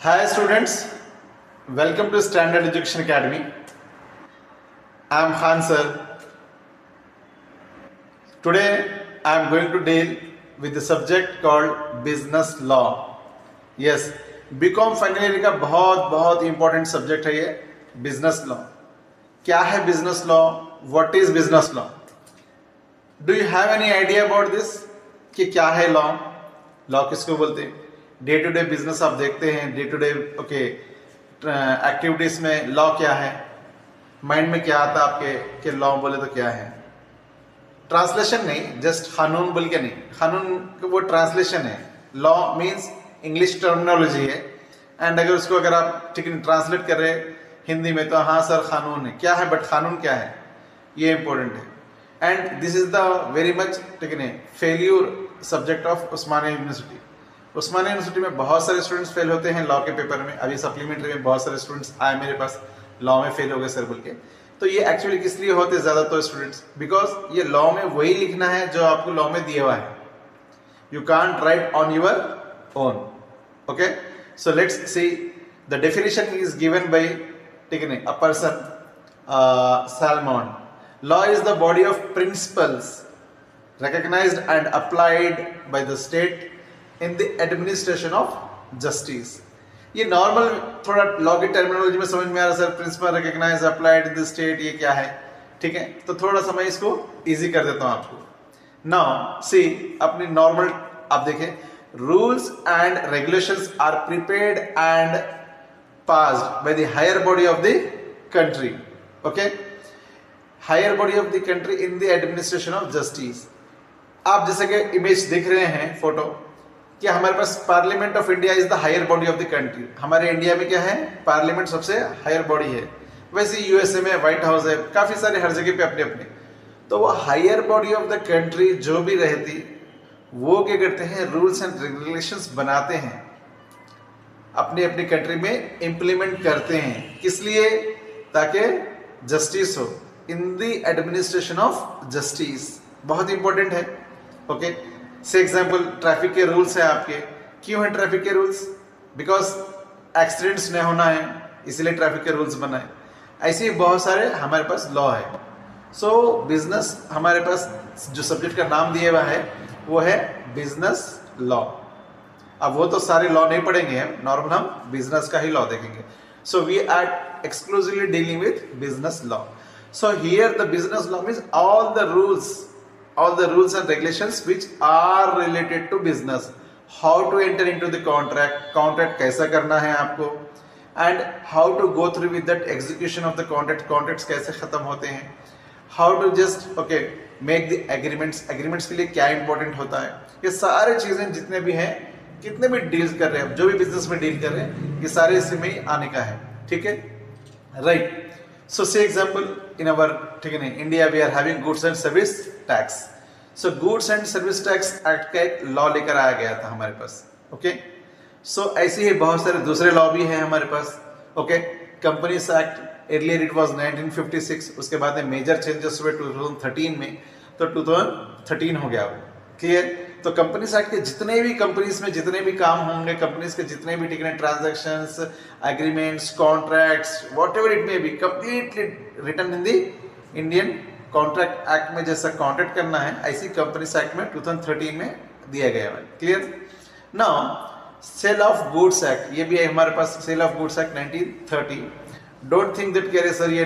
Hi students, welcome to Standard Education Academy. I am Khan sir. Today I am going to deal with the subject called business law. Yes, BCom final year का बहुत important subject है ये business law. क्या है business law? What is business law? Do you have any idea about this कि क्या है law? Law किसको बोलते हैं? डे टू डे बिजनेस आप देखते हैं, day to day okay activities में लॉ क्या है? माइंड में क्या आता है आपके कि लॉ बोले तो क्या है? ट्रांसलेशन नहीं, जस्ट कानून बोल के नहीं, कानून वो ट्रांसलेशन है. लॉ मीन्स इंग्लिश टर्मिनोलॉजी है एंड अगर आप ठीक है ट्रांसलेट कर रहे हैं हिंदी में तो हाँ सर कानून है. क्या है? बट कानून क्या है ये इंपॉर्टेंट है. And this is the very much ठीक है failure subject of Osmania university. Osmania university में बहुत सारे स्टूडेंट्स फेल होते हैं लॉ के पेपर में. अभी सप्लीमेंट्री में बहुत सारे स्टूडेंट्स आए मेरे पास, लॉ में फेल हो गए सर बोल के. तो ये एक्चुअली किस लिए होते हैं ज़्यादातर स्टूडेंट्स? बिकॉज ये लॉ में वही लिखना है जो आपको लॉ में दिया हुआ है. You can't right on your own. Okay, so let's see the definition is given by ठीक है a person salmon. Law is the body of principles recognized and applied by the state in the administration of justice. ये normal थोड़ा law की terminology में समझ में आ रहा है sir. Principle recognise applied in the state, ये क्या है? ठीक है, तो थोड़ा सा मैं इसको इजी कर देता हूं आपको. नाउ सी अपनी नॉर्मल आप देखें, rules and regulations are prepared and passed by the higher body of the country. Okay, higher body of the country in the administration of justice. आप जैसे कि इमेज देख रहे हैं फोटो कि हमारे पास parliament of India is the higher body of the country. हमारे इंडिया में क्या है? पार्लियामेंट सबसे हायर बॉडी है. वैसे यूएसए में व्हाइट हाउस है, काफी सारे हर जगह पे अपने अपने. तो वो higher body of the country जो भी रहती वो क्या करते हैं? रूल्स एंड रेगुलेशंस बनाते हैं, अपने अपनी कंट्री में इंप्लीमेंट करते हैं. किस लिए? ताकि जस्टिस हो इन द एडमिनिस्ट्रेशन ऑफ जस्टिस. बहुत इंपॉर्टेंट है. ओके, से एग्जाम्पल ट्रैफिक के रूल्स हैं आपके. क्यों है ट्रैफिक के रूल्स? बिकॉज एक्सीडेंट्स नहीं होना है, इसीलिए ट्रैफिक के रूल्स बनाए. ऐसे ही बहुत सारे हमारे पास लॉ है. सो बिजनेस हमारे पास जो सब्जेक्ट का नाम दिया हुआ है वो है बिजनेस लॉ. अब वो तो सारे लॉ नहीं पढ़ेंगे हम, नॉर्मल हम बिजनेस का ही लॉ देखेंगे. So we are exclusively dealing with business law. So here the business law means all the rules and regulations which are related to business. How to enter into the contract कैसा करना है आपको, and how to go through with that execution of the contracts कैसे खत्म होते हैं, how to just okay make the agreements के लिए क्या important होता है. ये सारे चीजें जितने भी हैं, कितने भी डील कर रहे हैं, जो भी बिजनेस में डील कर रहे हैं, ये सारे इसी में ही आने का है. ठीक है, right. So say example in our ठीक है India we are having goods and service tax. So goods and service tax act का एक लॉ लेकर आया गया था हमारे पास. ओके, सो ऐसे ही बहुत सारे दूसरे लॉ भी हैं हमारे पास. Okay, companies act earlier it was 1956, उसके बाद में मेजर चेंजेस हुए 2013 में, तो 2013 हो गया वो. क्लियर? तो कंपनीज एक्ट के जितने भी कंपनीज में जितने भी काम होंगे, कंपनीज के जितने भी ठीक है transactions, agreements, contracts, whatever it may be, completely written in the Indian contract act में. जैसा कॉन्ट्रैक्ट करना है ऐसी कंपनीज एक्ट में 2013 में दिया गया है. Clear? Now sale of goods act, ये भी है हमारे पास. Sale of goods act 1930. Don't think that कह रहे सर ये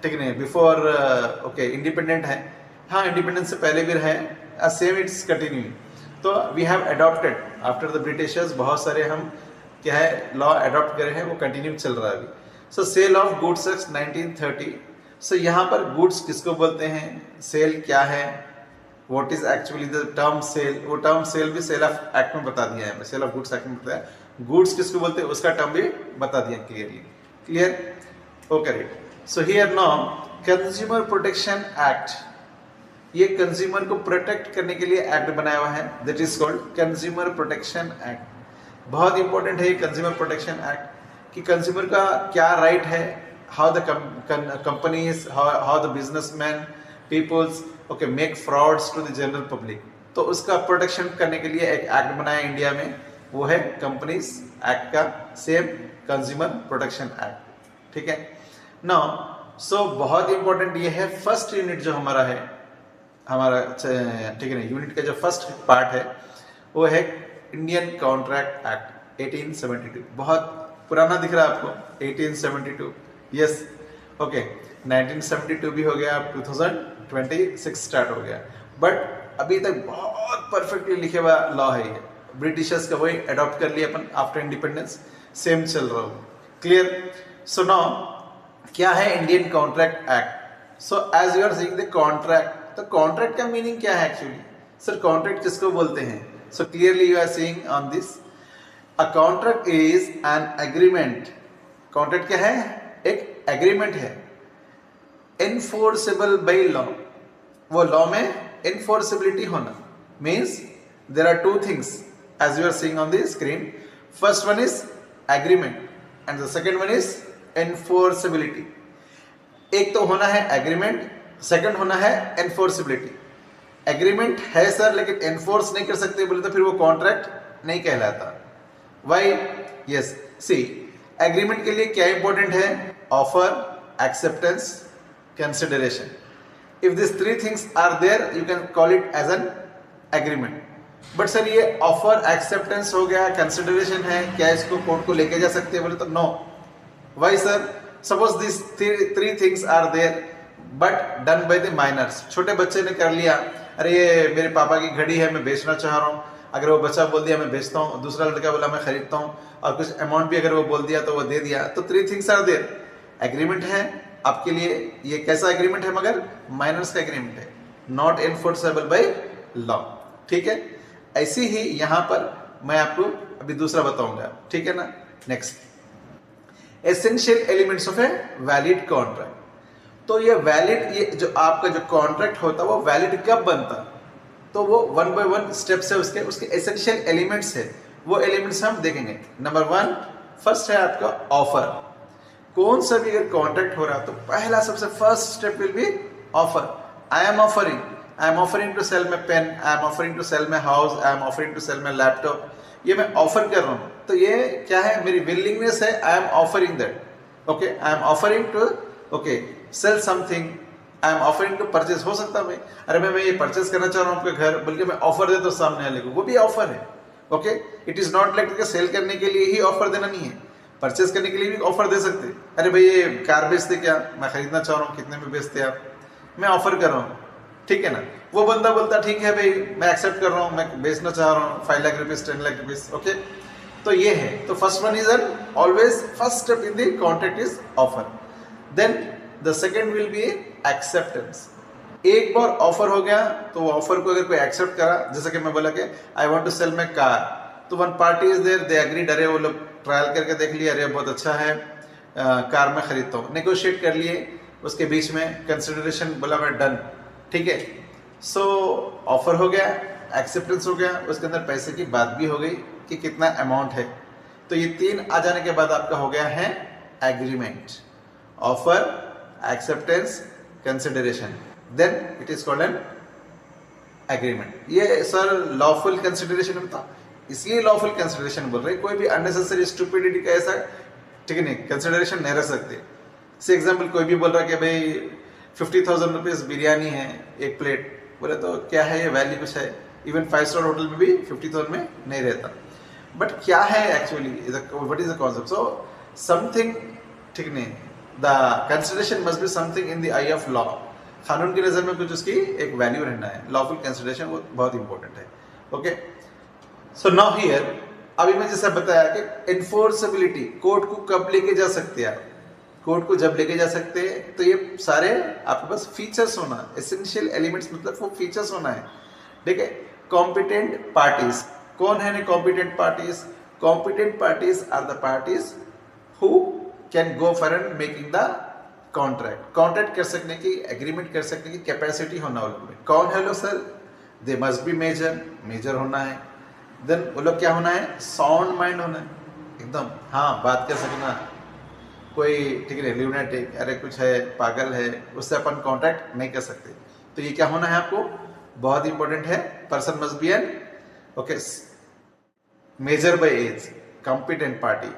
ठीक है बिफोर ओके इंडिपेंडेंट है. हाँ, इंडिपेंडेंस से पहले भी है. Same it's continuing. तो we have adopted after the Britishers, बहुत सारे हम क्या है लॉ अडॉप्ट करे हैं, वो कंटिन्यू चल रहा है अभी. So sale of goods act 1930. So यहाँ पर गुड्स किसको बोलते हैं, सेल क्या है, what is actually the term sale. वो टर्म सेल भी सेल ऑफ एक्ट में बता दिया है, सेल ऑफ गुड्स एक्ट में बताया. गुड्स किसको बोलते हैं उसका टर्म भी बता दिया clearly. Clear? Okay, right. So here now consumer protection act, ये कंज्यूमर को प्रोटेक्ट करने के लिए एक्ट बनाया हुआ है, that is called consumer protection act. बहुत इंपॉर्टेंट है ये कंज्यूमर प्रोटेक्शन एक्ट कि कंज्यूमर का क्या राइट है, how the companies, how the businessman peoples okay make frauds to the general public. तो उसका प्रोटेक्शन करने के लिए एक एक्ट बनाया इंडिया में, वो है कंपनीज एक्ट का सेम कंज्यूमर प्रोटेक्शन एक्ट, ठीक है। नाउ सो बहुत इंपॉर्टेंट ये है फर्स्ट यूनिट जो हमारा है, हमारा ठीक है ना, यूनिट का जो फर्स्ट पार्ट है वो है इंडियन कॉन्ट्रैक्ट एक्ट 1872। बहुत पुराना दिख रहा है आपको 1872, यस ओके। 1972 भी हो गया, अब 2026 स्टार्ट हो गया, बट अभी तक बहुत परफेक्टली लिखे हुआ लॉ है ये। ब्रिटिशर्स का वही अडॉप्ट कर लिया अपन आफ्टर इंडिपेंडेंस, सेम चल रहा हो, क्लियर। सो नाउ क्या है Indian contract act? So as you are seeing the contract, तो कॉन्ट्रैक्ट का मीनिंग क्या है एक्चुअली? सर कॉन्ट्रैक्ट किसको बोलते हैं? So clearly you are seeing on this, a contract is an agreement. Contract क्या है? एक एग्रीमेंट है, इनफोर्सेबल बाय लॉ। वो लॉ में इनफोर्सिबिलिटी होना means there are two things as you are seeing on the screen. First one is agreement and the second one is enforceability. एक तो होना है एग्रीमेंट, सेकंड होना है एनफोर्सिबिलिटी। एग्रीमेंट है सर लेकिन एनफोर्स नहीं कर सकते बोले तो फिर वो कॉन्ट्रैक्ट नहीं कहलाता। वाई? यस सी, एग्रीमेंट के लिए क्या इंपॉर्टेंट है? Offer, acceptance, consideration. If this three things are there you can call it as an agreement. But sir ये ऑफर, एक्सेप्टेंस हो गया, कंसिडरेशन है, क्या इसको कोर्ट को लेके जा सकते हैं बोले तो no. Why sir? Suppose this three things are there but done by the minors. छोटे बच्चे ने कर लिया, अरे ये मेरे पापा की घड़ी है मैं बेचना चाह रहा हूँ, अगर वो बच्चा बोल दिया मैं बेचता हूँ, दूसरा लड़का बोला मैं खरीदता हूँ, और कुछ अमाउंट भी अगर वो बोल दिया तो वो दे दिया, तो three things are there. Agreement है आपके लिए, ये कैसा एग्रीमेंट है? मगर माइनर्स का एग्रीमेंट है, नॉट एनफोर्सेबल बाय लॉ, ठीक है। ऐसे ही यहाँ पर मैं आपको अभी दूसरा बताऊंगा, ठीक है ना। Next, essential elements of a valid contract. तो ये वैलिड, ये जो आपका जो कॉन्ट्रैक्ट होता है वो वैलिड कब बनता? तो वो वन बाय वन स्टेप्स है, उसके एसेंशियल एलिमेंट्स है, वो एलिमेंट्स हम देखेंगे। नंबर वन, फर्स्ट है आपका ऑफर। कौन सा भी अगर कॉन्ट्रैक्ट हो रहा तो पहला सबसे first step will be offer. I am offering to sell my pen, I am offering to sell my house, I am offering to sell my laptop. ये मैं ऑफर कर रहा हूँ, तो ये क्या है? मेरी विलिंगनेस है, I am offering that, okay. I am offering to okay sell something, I am offering to purchase. हो सकता है अरे मैं ये परचेज करना चाह रहा हूँ आपके घर, बल्कि मैं ऑफर दे तो सामने वाले को, वो भी ऑफर है, okay. It is not like sale करने के लिए ही ऑफर देना नहीं है, परचेज करने के लिए भी ऑफर दे सकते। अरे भाई ये कार बेचते क्या, मैं खरीदना चाह रहा हूँ, कितने में बेचते आप? मैं ऑफर कर रहा हूँ, ठीक है ना। वो बंदा बोलता ठीक है भाई मैं एक्सेप्ट कर रहा हूँ, मैं बेचना चाह रहा हूँ 5 lakh rupees, 10 lakh rupees, okay. तो ये है, तो first one is an always first step in the contract is offer. Then the second will be acceptance. एक बार ऑफर हो गया तो ऑफर को अगर कोई एक्सेप्ट करा, जैसे कि मैं बोला कि I want to sell my car, तो one party is there, they agreed, अरे वो लोग ट्रायल करके देख लिया, अरे बहुत अच्छा है, कार में खरीदता हूँ, नेगोशिएट कर लिए, उसके बीच में कंसिडरेशन बोला मैं डन, ठीक है। सो ऑफर हो गया, एक्सेप्टेंस हो गया, उसके अंदर पैसे की बात भी हो गई कि कितना अमाउंट है। तो ये तीन आ जाने के बाद आपका हो गया है agreement, offer, acceptance, consideration, then it is called an agreement. ये सर लॉफुल कंसिडरेशन होता, इसलिए लॉफुल कंसिडरेशन बोल रहे, कोई भी अननेसेसरी स्टूपिडिटी का ऐसा, ठीक है नहीं, कंसिडरेशन नहीं रह सकते। से एग्जाम्पल कोई भी बोल रहा है कि भाई 50,000 रुपीज बिरयानी है एक प्लेट, बोले तो क्या है ये वैल्यू कुछ है, इवन 5 स्टार होटल में भी 50,000 में नहीं रहता। बट क्या है actually, what is the concept? So something, ठीक नहीं, the consideration must be something in the I of law. कानून की नजर में कुछ उसकी एक वैल्यू रहना है, लॉफुल कंसिडरेशन वो बहुत इंपॉर्टेंट है, ओके। सो नाउ हियर, अभी मैं जैसा बताया कि इन्फोर्सेबिलिटी, कोर्ट को कब लेके जा सकते हैं आप, कोर्ट को जब लेके जा सकते हैं, तो ये सारे आपके पास फीचर्स होना, एसेंशियल एलिमेंट्स मतलब वो फीचर्स होना है, ठीक है। कॉम्पिटेंट पार्टीज, कौन है competent parties? Competent parties are the parties who can go for and making the contract. Contract कर सकने की, एग्रीमेंट कर सकने की कैपेसिटी होना वो लोग में। कौन है लोग sir? They must be major होना है। देन वो लोग क्या होना है? साउंड माइंड होना है, एकदम हाँ बात कर सकना, कोई ठीक है ल्यूनेटिक, अरे कुछ है पागल है, उससे अपन कॉन्ट्रैक्ट नहीं कर सकते। तो ये क्या होना है आपको? बहुत इंपॉर्टेंट है, person must be an okay major by age, competent party,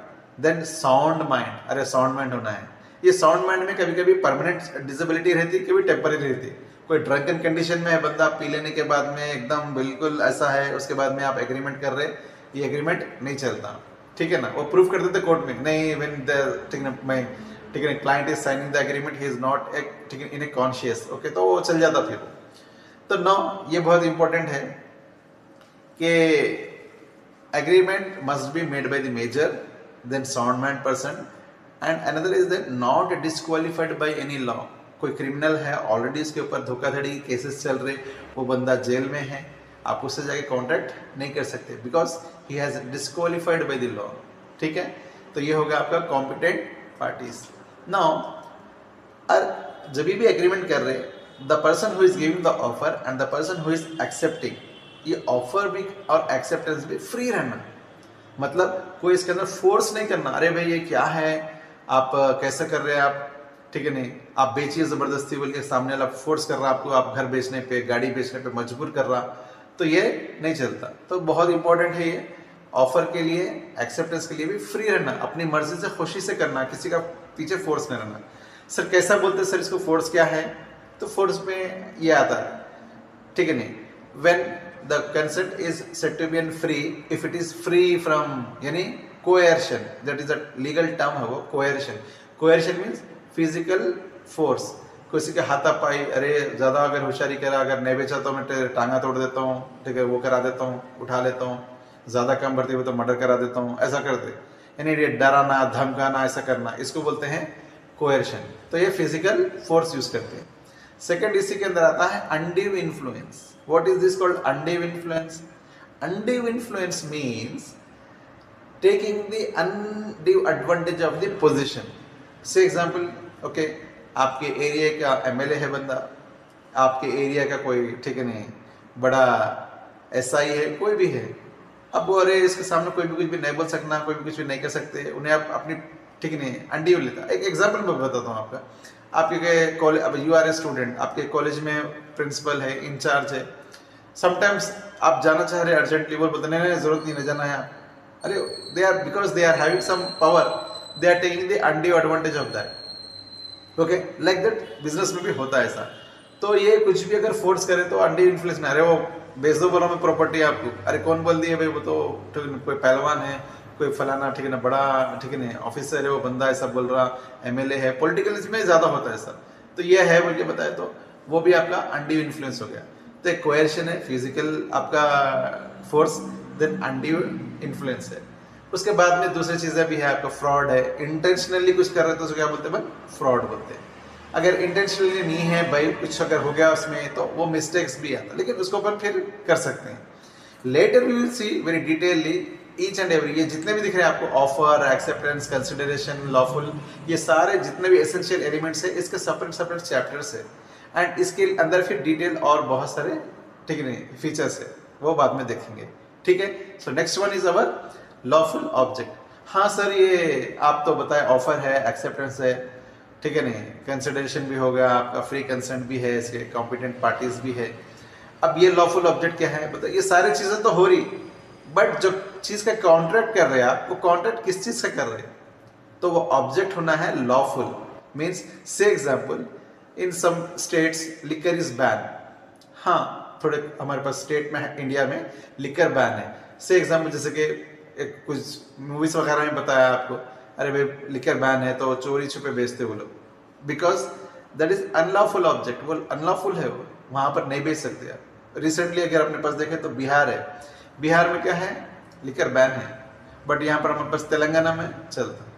then sound mind, अरे साउंड माइंड होना है। ये साउंड माइंड में कभी कभी परमानेंट डिसेबिलिटी रहती है, कभी टेम्पररी रहती है। कोई ड्रंकन कंडीशन में है बंदा, पी लेने के बाद में एकदम बिल्कुल ऐसा है, उसके बाद में आप एग्रीमेंट कर रहे, ये एग्रीमेंट नहीं चलता, ठीक है ना। वो प्रूफ कर देते कोर्ट में, नहीं व्हेन द ठीक है client is signing the agreement he is not ठीक है इन ए कॉन्शियस, ओके, तो वो चल जाता फिर। तो नो, ये बहुत इंपॉर्टेंट है कि agreement must be made by the major, then soundman person, and another is that not disqualified by any law। कोई क्रिमिनल है ऑलरेडी, इसके ऊपर धोखाधड़ी केसेस चल रहे, वो बंदा जेल में है, आप उससे जाके कॉन्ट्रैक्ट नहीं कर सकते because he has disqualified by the law, ठीक है। तो ये होगा आपका कॉम्पिटेंट पार्टीज। नाउ जब भी एग्रीमेंट कर रहे, the person who is giving the offer and the person who is accepting, ये ऑफर भी और एक्सेप्टेंस भी फ्री रहना, मतलब कोई इसके अंदर फोर्स नहीं करना, अरे भाई ये क्या है, आप कैसे कर रहे हैं आप, ठीक है नहीं, आप बेचिए जबरदस्ती बोल के, सामने वाला फोर्स कर रहा आपको, आप घर बेचने पे, गाड़ी बेचने पे मजबूर कर रहा, तो ये नहीं चलता। तो बहुत इंपॉर्टेंट है ये, ऑफर के लिए, एक्सेप्टेंस के लिए भी फ्री रहना, अपनी मर्जी से खुशी से करना, किसी का पीछे फोर्स नहीं रहना। सर कैसा बोलते सर इसको, फोर्स क्या है, तो फोर्स में ये आता है, ठीक है नहीं, when the consent is said to be free if it is free from यानी coercion, that is a legal term है वो, coercion means physical force, किसी के हाथापाई, अरे ज़्यादा अगर होशियारी करा, अगर नहीं बेचा तो मैं टांगा तोड़ देता हूँ, ठीक है, वो करा देता हूँ, उठा लेता हूँ, ज़्यादा कम भरती हुई तो मर्डर करा देता हूँ, ऐसा करते, यानी ये डराना धमकाना ऐसा करना, इसको बोलते हैं coercion। तो ये फिजिकल फोर्स यूज करते हैं। सेकंड इसी के अंदर आता है undue influence. What is this called undue influence? Undue influence means taking the undue advantage of the position. Say example, okay, आपके एरिया का एमएलए है बंदा, आपके एरिया का कोई, ठीक है नहीं, बड़ा एसआई है, कोई भी है, अब वो अरे इसके सामने कोई भी कुछ भी नहीं बोल सकना, कोई भी कुछ भी नहीं कर सकते, उन्हें आप अपनी, ठीक नहीं, अनड्यू लेता। एक एग्जाम्पल मैं बताता हूँ आपका, आपके कॉलेज, अब यू आर ए स्टूडेंट, आपके कॉलेज में प्रिंसिपल है, इंचार्ज है, समटाइम्स आप जाना चाह रहे अर्जेंटली, वो बोलते नहीं जरूरत नहीं जाना है आप, अरे they are because they are having some power, they are taking the undue advantage of that, okay, like that business में भी होता है ऐसा। तो ये कुछ भी अगर फोर्स करे तो अनड्यू इन्फ्लुएंस में, अरे वो बेच दो बोलो में प्रॉपर्टी आपको, अरे कौन बोल दिया भाई, वो तो कोई पहलवान है, कोई फलाना, ठीक है ना, बड़ा, ठीक है ना, ऑफिसर है, वो बंदा ऐसा बोल रहा, एमएलए है, पॉलिटिकल इसमें ज्यादा होता है ऐसा, तो ये है बोल के बताए, तो वो भी आपका अनड्यू इन्फ्लुएंस हो गया। तो एक कोएर्शन है, फिजिकल आपका फोर्स, देन अनड्यू इन्फ्लुएंस है। उसके बाद में दूसरी चीजें भी है, आपका फ्रॉड है, इंटेंशनली कुछ कर रहे तो उसको क्या बोलते हैं, फ्रॉड बोलते हैं। अगर इंटेंशनली नहीं है भाई, कुछ अगर हो गया उसमें, तो वो मिस्टेक्स भी आता है, लेकिन उसको अपन फिर कर सकते हैं। Later we will see very detailly each and every, ये जितने भी दिख रहे हैं आपको, ऑफर, एक्सेप्टेंस, कंसिडरेशन, लॉफुल, ये सारे जितने भी एसेंशियल एलिमेंट्स है, इसके सेपरेट सेपरेट चैप्टर्स है, एंड इसके अंदर फिर डिटेल और बहुत सारे, ठीक है नहीं, फीचर्स है, वो बाद में देखेंगे, ठीक है। So next one is our lawful object. हाँ सर, ये आप तो बताए ऑफर है, एक्सेप्टेंस है, ठीक है नहीं, कंसिडरेशन भी होगा, आपका फ्री कंसेंट भी है, इसके कॉम्पिटेंट पार्टीज भी है। अब ये लॉफुल ऑब्जेक्ट क्या है, बताइए, ये सारी चीजें तो हो रही, बट जो चीज का कॉन्ट्रैक्ट कर रहे हैं आप, वो कॉन्ट्रैक्ट किस चीज का कर रहे हैं, तो वो ऑब्जेक्ट होना है lawful. Means say example, in some states liquor is ban, हाँ थोड़े हमारे पास स्टेट में, इंडिया में लिकर बैन है। से एग्जाम्पल, जैसे कि एक कुछ मूवीज वगैरह में बताया आपको, अरे भाई लिकर बैन है तो चोरी छुपे बेचते वो लोग, because that is unlawful object, वो अनलॉफुल है, वो वहां पर नहीं बेच सकते आप। रिसेंटली अगर अपने पास देखें तो बिहार है, बिहार में क्या है, लिकर बैन है, बट यहाँ पर हमारे पास तेलंगाना में चलता है।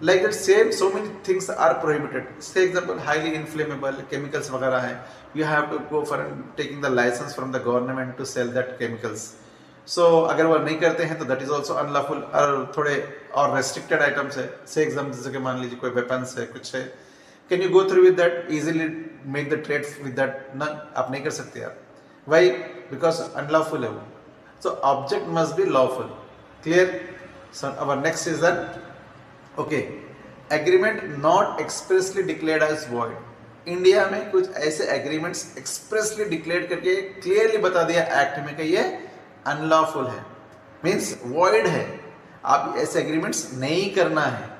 Like that same, so many things are prohibited. Say example, highly inflammable chemicals वगैरह है, you have to go for taking the license from the government to sell that chemicals. So अगर वो नहीं करते हैं तो that is also unlawful, और थोड़े और restricted items है। Say example, जैसे कि मान लीजिए कोई weapons है, कुछ है, can you go through with that, easily make the trade with that? No, आप नहीं कर सकते आप। Why? Because unlawful है वो। So object must be lawful. Clear? So our next is that, okay, agreement not expressly declared as void. India में कुछ ऐसे एग्रीमेंट्स एक्सप्रेसली डिक्लेयर करके क्लियरली बता दिया एक्ट में कि ये अनलॉफुल है, मीन्स वॉइड है। आप ऐसे एग्रीमेंट्स नहीं करना है।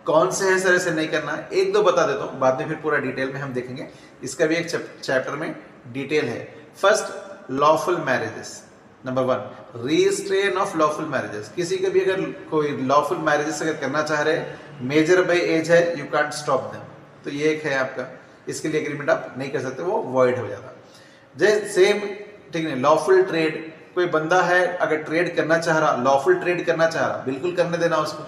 कौन से है सर ऐसे नहीं करना है, एक दो बता देता हूँ, बाद में फिर पूरा डिटेल में हम देखेंगे। इसका भी एक चैप्टर में डिटेल है। First, lawful marriages. Number 1, restrain of lawful marriages. किसी के भी अगर कोई लॉफुल मैरिजेस अगर करना चाह रहे, मेजर बाय एज है, यू कांट स्टॉप देम। तो ये एक है आपका, इसके लिए एग्रीमेंट आप नहीं कर सकते, वो वॉइड हो जाता। जैसे सेम, ठीक है, लॉफुल ट्रेड, कोई बंदा है अगर ट्रेड करना चाह रहा, लॉफुल ट्रेड करना चाह रहा, बिल्कुल करने देना उसको।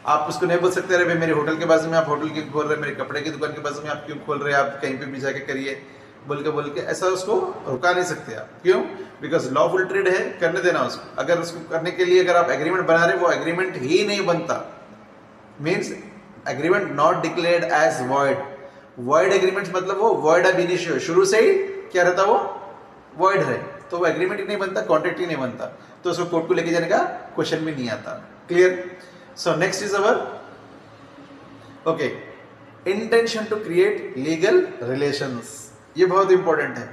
आप उसको नहीं बोल सकते अरे भाई मेरे होटल के बाजू में आप होटल क्यों खोल रहे, मेरे कपड़े की दुकान के बाजू में आप क्यों खोल रहे, आप कहीं पे भी जाके करिए, बोल के ऐसा उसको रुका नहीं सकते आप। क्यों? बिकॉज लॉफुल ट्रेड है, करने देना उसको। अगर उसको करने के लिए अगर आप एग्रीमेंट बना रहे, वो एग्रीमेंट ही नहीं बनता, means agreement not declared as void. Void agreement मतलब वो वॉइड अब इनिशियो, शुरू से ही क्या रहता, वो वॉइड है, तो वो एग्रीमेंट ही नहीं बनता, कॉन्ट्रैक्ट ही नहीं बनता, तो उसको कोर्ट को लेके जाने का क्वेश्चन भी नहीं आता। Clear? So next is our okay, intention to create legal relations. ये बहुत इंपॉर्टेंट है,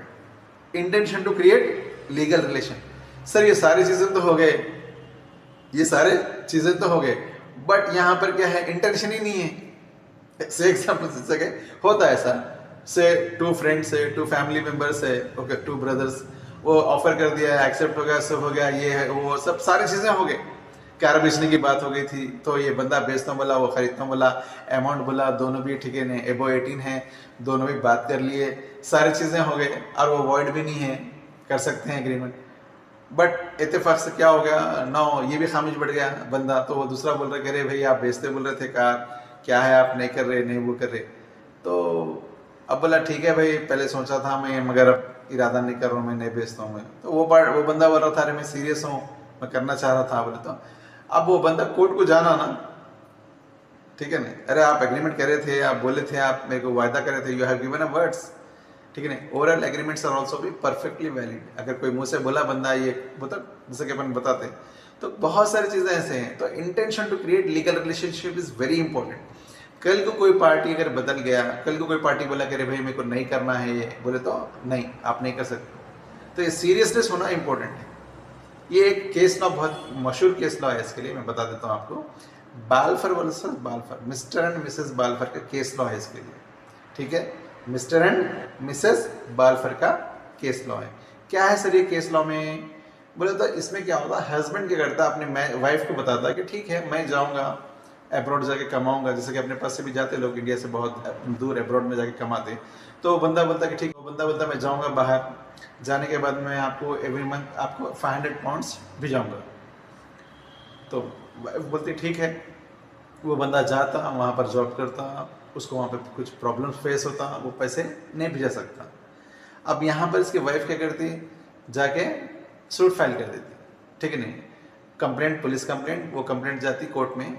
intention to create legal relation. Sir ये सारी चीजें तो हो गए, ये सारे चीजें तो हो गए, बट यहां पर क्या है, इंटेंशन ही नहीं है। से एग्जाम्पल दे सके, होता है ऐसा, से 2 फ्रेंड्स है, 2 फैमिली मेंबर्स है, ओके, 2 ब्रदर्स, वो ऑफर कर दिया, एक्सेप्ट हो गया, सब हो गया, ये है वो सब सारी चीजें हो गई, कार बेचने की बात हो गई थी, तो ये बंदा बेचता बोला, वो खरीदता बोला, अमाउंट बोला, दोनों भी ठीक है, एबो 18 है, दोनों भी बात कर लिए, सारी चीज़ें हो गए, और वो वॉइड भी नहीं है, कर सकते हैं एग्रीमेंट। बट इत्तेफाक से क्या हो गया, नो, ये भी खामिश बढ़ गया बंदा, तो वो दूसरा बोल रहा, अरे भाई आप बेचते बोल रहे थे कार, क्या है आप नहीं कर रहे, नहीं वो कर रहे, तो अब बोला ठीक है भाई, पहले सोचा था मैं, मगर अब इरादा नहीं कर रहा हूँ, मैं नहीं बेचता हूँ मैं। तो वो बंदा बोल रहा था, अरे मैं सीरियस हूँ, मैं करना चाह रहा था, बोले तो अब वो बंदा कोर्ट को जाना ना, ठीक है ना, अरे आप एग्रीमेंट कर रहे थे, आप बोले थे, आप मेरे को वायदा कर रहे थे, you have given a words, ठीक है ना। ओवरऑल एग्रीमेंट्स आर आल्सो भी परफेक्टली वैलिड। अगर कोई मुंह से बोला बंदा ये मतलब जैसे कि अपन बताते, तो बहुत सारी चीज़ें ऐसे हैं। तो intention to create legal relationship is very important. कल को कोई पार्टी अगर बदल गया, कल को कोई पार्टी बोला कि अरे भाई मेरे को नहीं करना है ये, बोले तो नहीं, आप नहीं कर सकते, तो ये सीरियसनेस होना इंपॉर्टेंट है। ये एक केस लॉ, बहुत मशहूर केस लॉ है, इसके लिए मैं बता देता हूँ आपको। बाल्फर वर्सेस बाल्फर, मिस्टर एंड मिसेस बाल्फर का केस लॉ है इसके लिए, ठीक है, मिस्टर एंड मिसेस बाल्फर का केस लॉ है। क्या है सर ये केस लॉ में, बोले तो इसमें क्या होता है, हस्बैंड क्या करता है, अपने वाइफ को बताता है कि ठीक है मैं जाऊँगा अब्रॉड जाके कमाऊंगा, जैसे कि अपने पास से भी जाते लोग इंडिया से बहुत दूर अब्रॉड में जाके कमाते, तो बंदा बोलता कि ठीक, बंदा बोलता मैं जाऊँगा बाहर, जाने के बाद मैं आपको एवरी मंथ आपको 500 पाउंड्स भिजाऊंगा। तो बोलते ठीक है, वो बंदा जाता, वहाँ पर जॉब करता, उसको वहाँ पर कुछ प्रॉब्लम्स फेस होता, वो पैसे नहीं भिजा सकता। अब यहाँ पर इसकी वाइफ क्या करती, जाके सूट फाइल कर देती, ठीक है नहीं, कंप्लेंट, पुलिस कंप्लेंट, वो कंप्लेंट जाती कोर्ट में।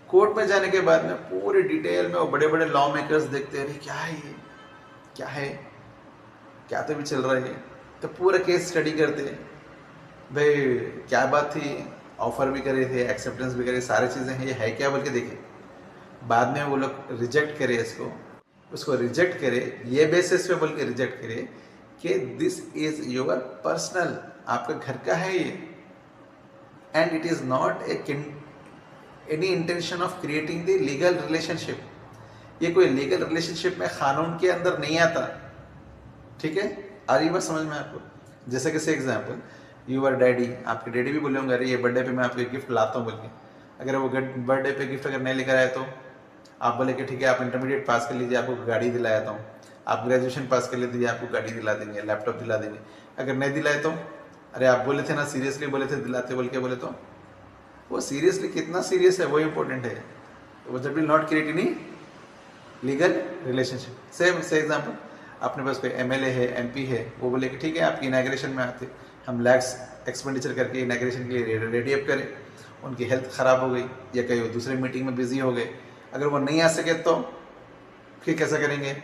कोर्ट में जाने के बाद में पूरी डिटेल में वो बड़े बड़े लॉ मेकर्स देखते हैं, क्या है ये, क्या है, क्या तो भी चल रहा है, तो पूरा केस स्टडी करते हैं, भाई क्या बात थी, ऑफर भी करे थे, एक्सेप्टेंस भी करे, सारी चीज़ें हैं, ये है क्या बोल के देखे। बाद में वो लोग रिजेक्ट करे उसको रिजेक्ट करे, ये बेसिस पे बोल के रिजेक्ट करे कि दिस इज योर पर्सनल, आपका घर का है ये, and it is not any intention of creating the legal relationship. ये कोई लीगल रिलेशनशिप में कानून के अंदर नहीं आता, ठीक है। आ रही बात समझ में आपको? जैसे कि से एग्जाम्पल, यूर डैडी, आपके डैडी भी बोले होंगे अरे ये बर्थडे पे मैं आपको गिफ्ट लाता हूँ बोल के, अगर वो बर्थडे पे गिफ्ट अगर नहीं लेकर आए तो आप बोले कि ठीक है आप इंटरमीडिएट पास कर लीजिए, आपको गाड़ी दिलाता हूँ, आप ग्रेजुएशन पास कर लीजिए, आपको गाड़ी दिला देंगे, लैपटॉप दिला देंगे। अगर नहीं दिलाए तो अरे आप बोले थे ना, सीरियसली बोले थे दिलाते बोल के, बोले तो वो सीरियसली कितना सीरियस है वो इंपॉर्टेंट है। वो जब will not create any legal relationship. Same से एग्जाम्पल, अपने पास कोई एमएलए है, एमपी है, वो बोले कि ठीक है आपकी इनाग्रेशन में आते, हम लैक्स एक्सपेंडिचर करके इनाग्रेशन के लिए रेडी अप करें, उनकी हेल्थ ख़राब हो गई या कहीं वो दूसरे मीटिंग में बिजी हो गए, अगर वो नहीं आ सके तो फिर कैसा करेंगे?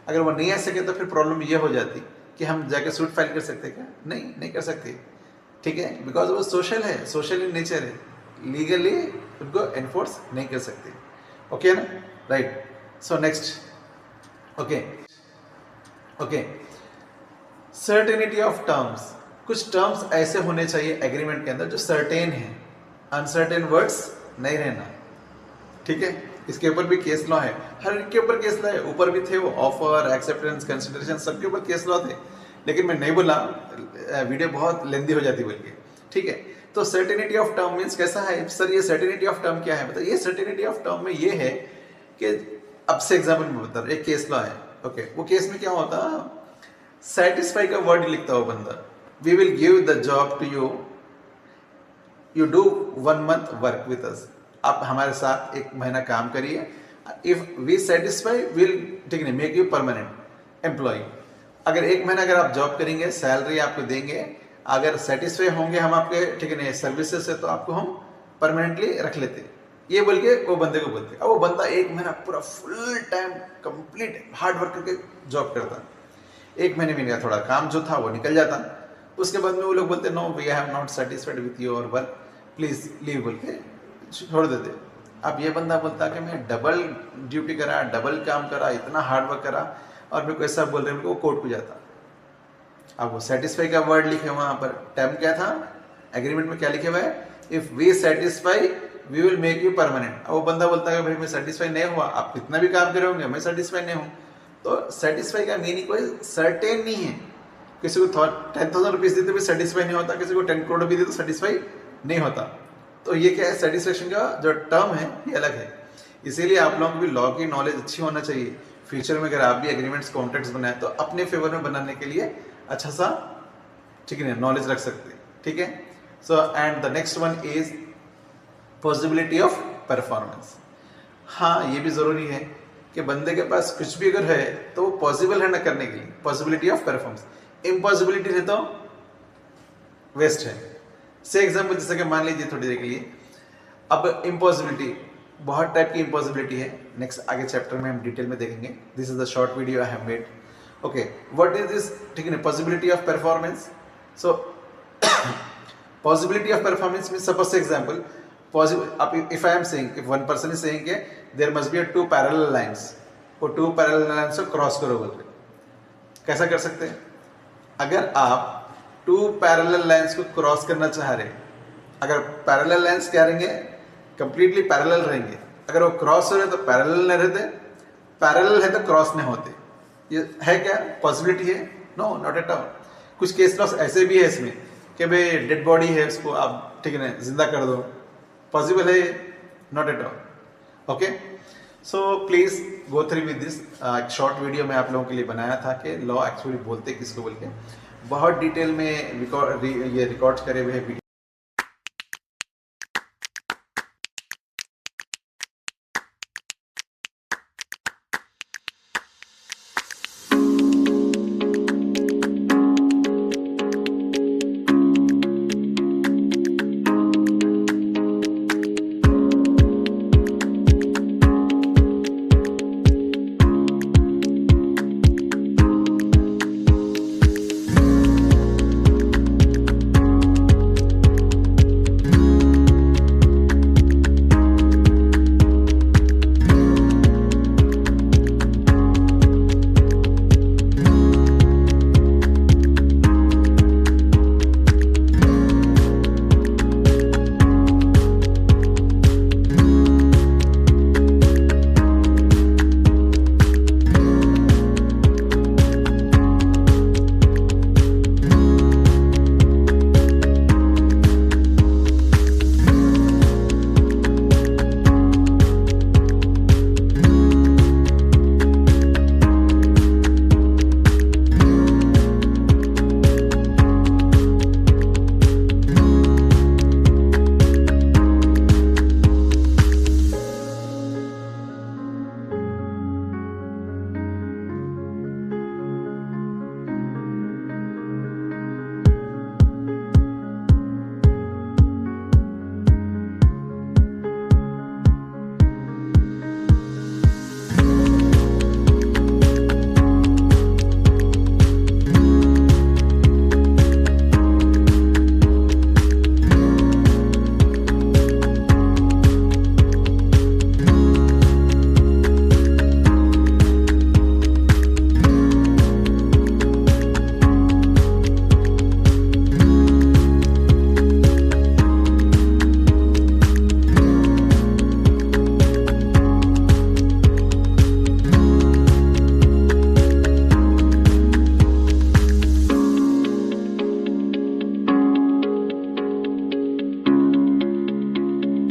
अगर वो नहीं आ सके तो फिर प्रॉब्लम ये हो जाती कि हम जाके सूट फाइल कर सकते क्या? नहीं कर सकते, ठीक है, बिकॉज वो सोशल है, सोशल इन नेचर है, लीगली उनको एनफोर्स नहीं कर सकते। ओके ना, right. So next, okay, certainty of terms. कुछ टर्म्स ऐसे होने चाहिए एग्रीमेंट के अंदर जो सर्टेन है, अनसर्टेन वर्ड्स नहीं रहना, ठीक है। इसके ऊपर भी केस लॉ है, हर एक के ऊपर केस लॉ है, ऊपर भी थे वो ऑफर, एक्सेप्टेंस, कंसिडरेशन, सबके ऊपर केस लॉ थे, लेकिन मैं नहीं बोला, वीडियो बहुत लेंदी हो जाती बोल के, ठीक है। तो सर्टेनिटी ऑफ टर्म मीन्स कैसा है सर, ये सर्टेनिटी ऑफ टर्म क्या है, मतलब ये सर्टेनिटी ऑफ टर्म में ये है कि अब से एग्जाम्पल में बता रहा हूं, एक केस लॉ है, ओके। वो केस में क्या होता, सेटिस्फाई का वर्ड लिखता हो बंदा, we will give the job to you, you do 1 month work with us, आप हमारे साथ 1 महीना काम करिए, इफ वी सेटिस्फाई विल, ठीक है, मेक यू परमानेंट एम्प्लॉय। अगर 1 महीना अगर आप जॉब करेंगे, सैलरी आपको देंगे, अगर सेटिस्फाई होंगे हम आपके, ठीक है, सर्विसेज से, तो आपको हम परमानेंटली रख लेते, ये बोल के वो बंदे को बोलते। अब वो बंदा 1 महीना पूरा full time complete hard work करके जॉब करता, 1 महीने में इनका थोड़ा काम जो था वो निकल जाता, उसके बाद में वो लोग बोलते no we have not satisfied with your work, please leave बोल के छोड़ देते। अब ये बंदा बोलता कि मैं डबल ड्यूटी करा, डबल काम करा, इतना हार्ड वर्क करा, और मेरे को ऐसा बोल रहे हैं, मेरे को कोर्ट को जाता। अब वो सेटिस्फाई का वर्ड लिखे वहां पर, टर्म क्या था एग्रीमेंट में, क्या लिखे हुआ है, if we satisfy we will make you permanent. अब वो बंदा बोलता है भाई मैं सेटिस्फाई नहीं हुआ, आप कितना भी काम करे होंगे, मैं सेटिस्फाई नहीं हूँ। तो सेटिस्फाई का मीनिंग कोई सर्टेन नहीं है, किसी को 10,000 रुपीज देते भी सेटिस्फाई नहीं होता, किसी को 10 करोड़ भी दे तो सेटिस्फाई नहीं होता। तो ये क्या है, सेटिस्फेक्शन का जो टर्म है ये अलग है। इसीलिए आप लोगों को भी लॉ की नॉलेज अच्छी होना चाहिए, फ्यूचर में अगर आप भी एग्रीमेंट्स कॉन्ट्रैक्ट्स बनाए तो अपने फेवर में बनाने के लिए अच्छा सा, ठीक है, नॉलेज रख सकते हैं, ठीक है। So and the next one is possibility of performance. हाँ, ये भी जरूरी है कि बंदे के पास कुछ भी अगर है तो वो पॉसिबल है ना करने के लिए, पॉसिबिलिटी ऑफ परफॉर्मेंस। इम्पॉसिबिलिटी है तो वेस्ट है। से एग्जाम्पल जैसे कि मान लीजिए थोड़ी देर के लिए, अब इम्पॉसिबिलिटी, बहुत टाइप की इम्पॉसिबिलिटी है, नेक्स्ट आगे चैप्टर में हम डिटेल में देखेंगे। This is the short video I have made, okay. What is this, ठीक है, possibility of performance. So possibility of performance means suppose example, possible if I am saying, if one person is saying के there must be 2 parallel lines, वो 2 parallel lines को cross करो बोल रहे, कैसा कर सकते हैं, अगर आप 2 पैरेलल लाइंस को क्रॉस करना चाह रहे, अगर पैरेलल लाइंस क्या रहेंगे, कंप्लीटली पैरेलल रहेंगे, अगर वो क्रॉस हो रहे तो पैरेलल नहीं रहते, पैरेलल है तो क्रॉस नहीं होते, ये है क्या पॉसिबिलिटी है, नो नॉट एट ऑल। कुछ केस लॉस ऐसे भी है इसमें कि भाई डेड बॉडी है, उसको आप, ठीक है, जिंदा कर दो, पॉसिबल है, not at all, okay. So please go through with this. एक शॉर्ट वीडियो मैं आप लोगों के लिए बनाया था कि लॉ एक्चुअली बोलते किसको बोल के, बहुत डिटेल में ये रिकॉर्ड करे हुए वीडियो